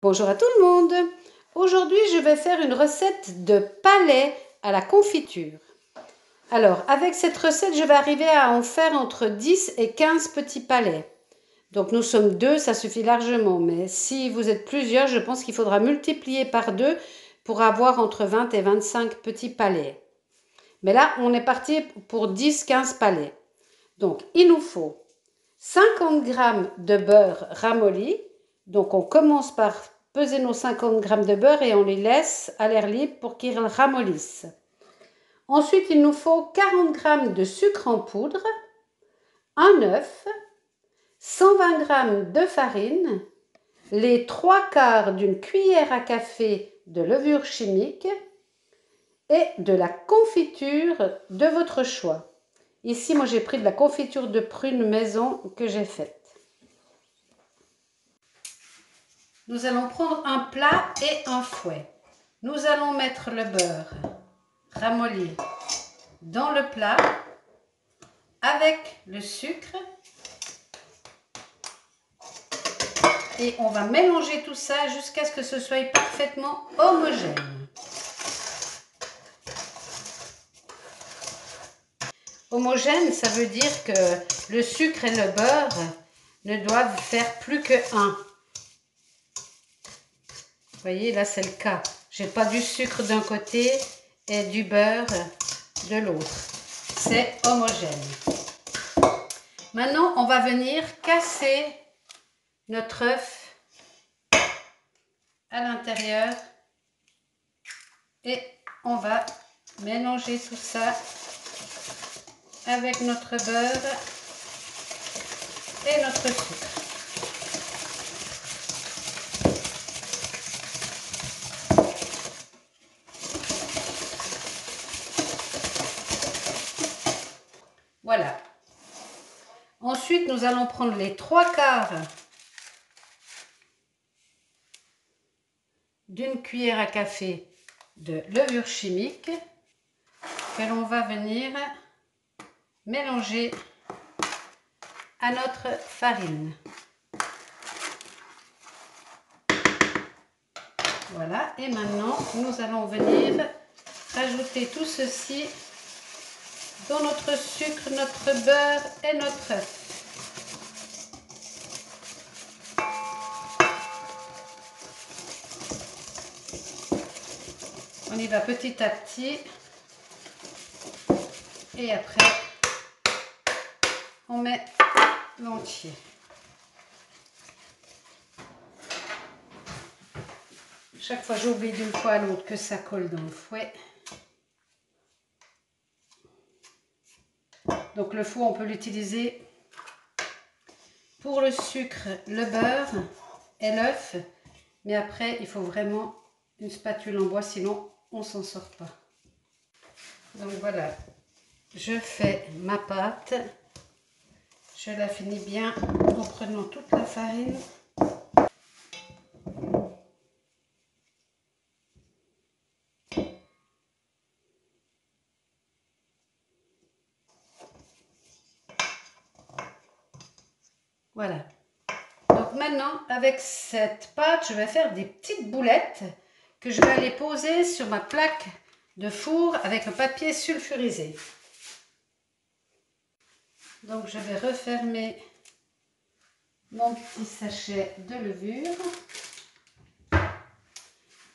Bonjour à tout le monde. Aujourd'hui, je vais faire une recette de palais à la confiture. Alors, avec cette recette, je vais arriver à en faire entre 10 et 15 petits palais. Donc, nous sommes deux, ça suffit largement. Mais si vous êtes plusieurs, je pense qu'il faudra multiplier par 2 pour avoir entre 20 et 25 petits palais. Mais là, on est parti pour 10-15 palais. Donc, il nous faut 50 g de beurre ramolli. Donc, on commence par peser nos 50 g de beurre et on les laisse à l'air libre pour qu'ils ramollissent. Ensuite, il nous faut 40 g de sucre en poudre, un œuf, 120 g de farine, les 3/4 d'une cuillère à café de levure chimique et de la confiture de votre choix. Ici, moi, j'ai pris de la confiture de prune maison que j'ai faite. Nous allons prendre un plat et un fouet. Nous allons mettre le beurre ramolli dans le plat avec le sucre et on va mélanger tout ça jusqu'à ce que ce soit parfaitement homogène. Homogène, ça veut dire que le sucre et le beurre ne doivent faire plus que 1. Vous voyez, là c'est le cas. J'ai pas du sucre d'un côté et du beurre de l'autre. C'est homogène. Maintenant, on va venir casser notre œuf à l'intérieur et on va mélanger tout ça avec notre beurre et notre sucre. Voilà. Ensuite, nous allons prendre les 3/4 d'une cuillère à café de levure chimique que l'on va venir mélanger à notre farine. Voilà, et maintenant, nous allons venir rajouter tout ceci dans notre sucre, notre beurre et notre œuf. On y va petit à petit et après on met l'entier. Chaque fois j'oublie d'une fois à l'autre que ça colle dans le fouet. Donc le fouet, on peut l'utiliser pour le sucre, le beurre et l'œuf. Mais après, il faut vraiment une spatule en bois, sinon on ne s'en sort pas. Donc voilà, je fais ma pâte. Je la finis bien en prenant toute la farine. Voilà. Donc maintenant, avec cette pâte, je vais faire des petites boulettes que je vais aller poser sur ma plaque de four avec le papier sulfurisé. Donc je vais refermer mon petit sachet de levure.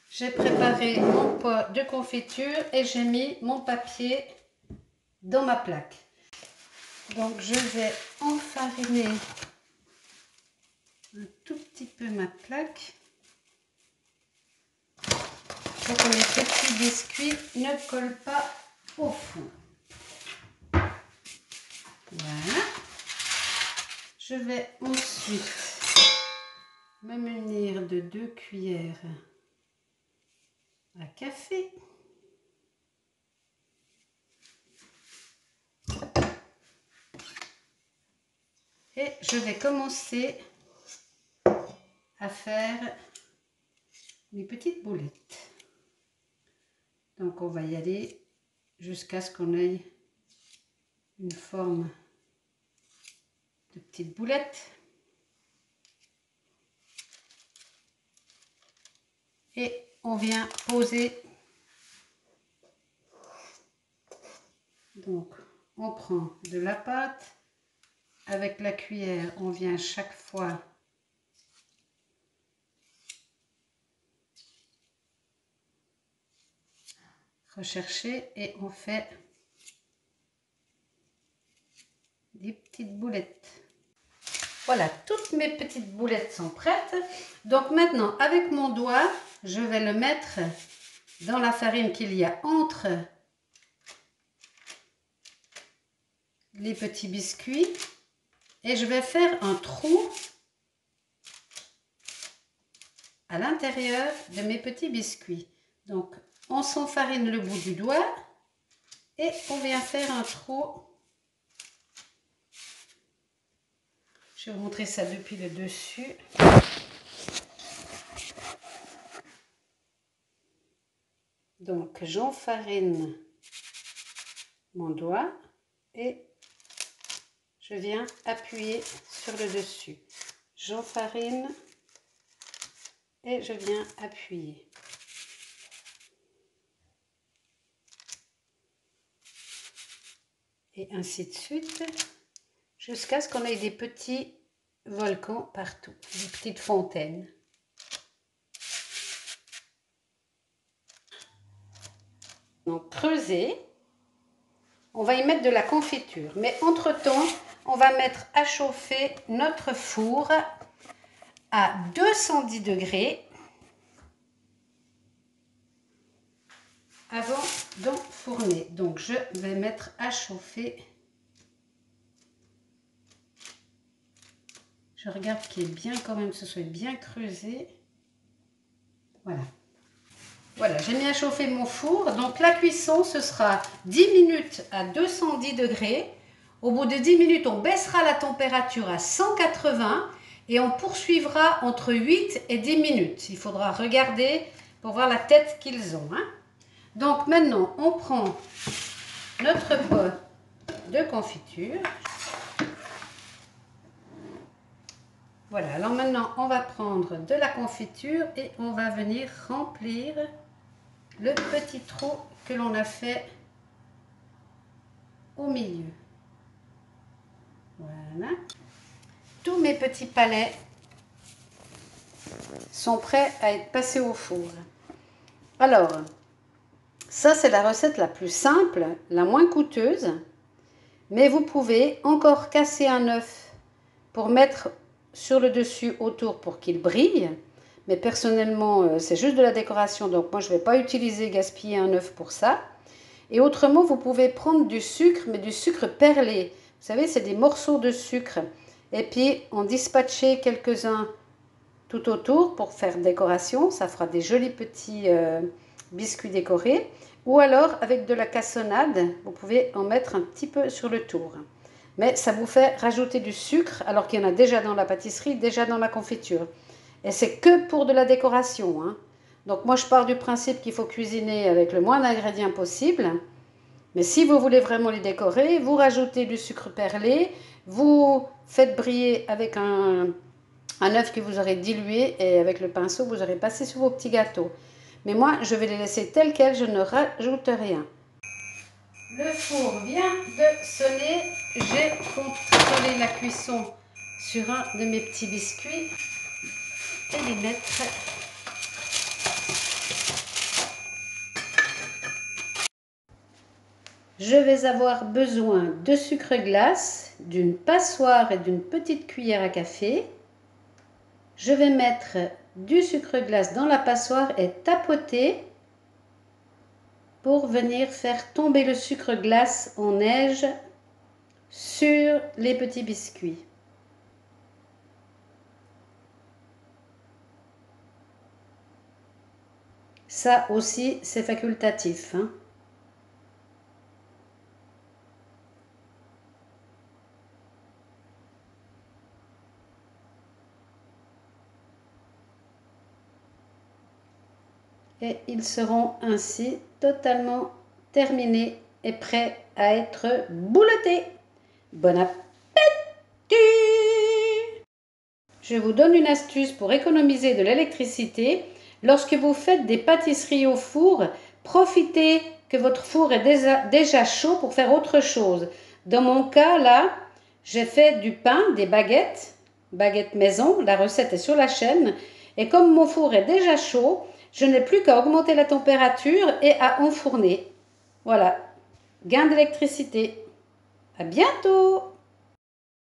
J'ai préparé mon pot de confiture et j'ai mis mon papier dans ma plaque. Donc je vais enfariner un tout petit peu ma plaque pour que mes petits biscuits ne collent pas au fond. Voilà. Je vais ensuite me munir de 2 cuillères à café. Et je vais commencer à faire mes petites boulettes. Donc on va y aller jusqu'à ce qu'on ait une forme de petites boulettes. et on vient poser. Donc, on prend de la pâte. Avec la cuillère, on vient chaque fois rechercher et on fait des petites boulettes. Voilà, toutes mes petites boulettes sont prêtes. Donc maintenant, avec mon doigt, je vais le mettre dans la farine qu'il y a entre les petits biscuits. Et je vais faire un trou à l'intérieur de mes petits biscuits. Donc, on s'enfarine le bout du doigt et on vient faire un trou. Je vais vous montrer ça depuis le dessus. Donc, j'enfarine mon doigt et je viens appuyer sur le dessus. J'enfarine et je viens appuyer. Et ainsi de suite, jusqu'à ce qu'on ait des petits volcans partout, des petites fontaines. Donc creuser, on va y mettre de la confiture, mais entre-temps, on va mettre à chauffer notre four à 210 degrés avant d'enfourner. Donc je vais mettre à chauffer. Je regarde qu'il est bien quand même, que ce soit bien creusé. Voilà. Voilà, j'ai mis à chauffer mon four. Donc la cuisson, ce sera 10 minutes à 210 degrés. Au bout de 10 minutes, on baissera la température à 180 et on poursuivra entre 8 et 10 minutes. Il faudra regarder pour voir la tête qu'ils ont, hein. Donc maintenant, on prend notre pot de confiture. Voilà, alors maintenant, on va prendre de la confiture et on va venir remplir le petit trou que l'on a fait au milieu. Voilà. Tous mes petits palets sont prêts à être passés au four. Alors, ça c'est la recette la plus simple, la moins coûteuse. Mais vous pouvez encore casser un œuf pour mettre sur le dessus autour pour qu'il brille. Mais personnellement, c'est juste de la décoration, donc moi je ne vais pas utiliser, gaspiller un œuf pour ça. Et autrement, vous pouvez prendre du sucre, mais du sucre perlé. Vous savez, c'est des morceaux de sucre. Et puis, en dispatcher quelques-uns tout autour pour faire décoration. Ça fera des jolis petits biscuits décorés. Ou alors, avec de la cassonade, vous pouvez en mettre un petit peu sur le tour. Mais ça vous fait rajouter du sucre, alors qu'il y en a déjà dans la pâtisserie, déjà dans la confiture. Et c'est que pour de la décoration, hein. Donc moi, je pars du principe qu'il faut cuisiner avec le moins d'ingrédients possible. Mais si vous voulez vraiment les décorer, vous rajoutez du sucre perlé, vous faites briller avec un œuf que vous aurez dilué et avec le pinceau, vous aurez passé sur vos petits gâteaux. Mais moi, je vais les laisser tels quels, je ne rajoute rien. Le four vient de sonner. J'ai contrôlé la cuisson sur un de mes petits biscuits et les mettre. Je vais avoir besoin de sucre glace, d'une passoire et d'une petite cuillère à café. Je vais mettre du sucre glace dans la passoire et tapoter pour venir faire tomber le sucre glace en neige sur les petits biscuits. Ça aussi, c'est facultatif, hein. Et ils seront ainsi totalement terminés et prêts à être bouletés. Bon appétit! Je vous donne une astuce pour économiser de l'électricité. Lorsque vous faites des pâtisseries au four, profitez que votre four est déjà chaud pour faire autre chose. Dans mon cas, là, j'ai fait du pain, des baguettes maison. La recette est sur la chaîne. Et comme mon four est déjà chaud, je n'ai plus qu'à augmenter la température et à enfourner. Voilà, gain d'électricité. À bientôt!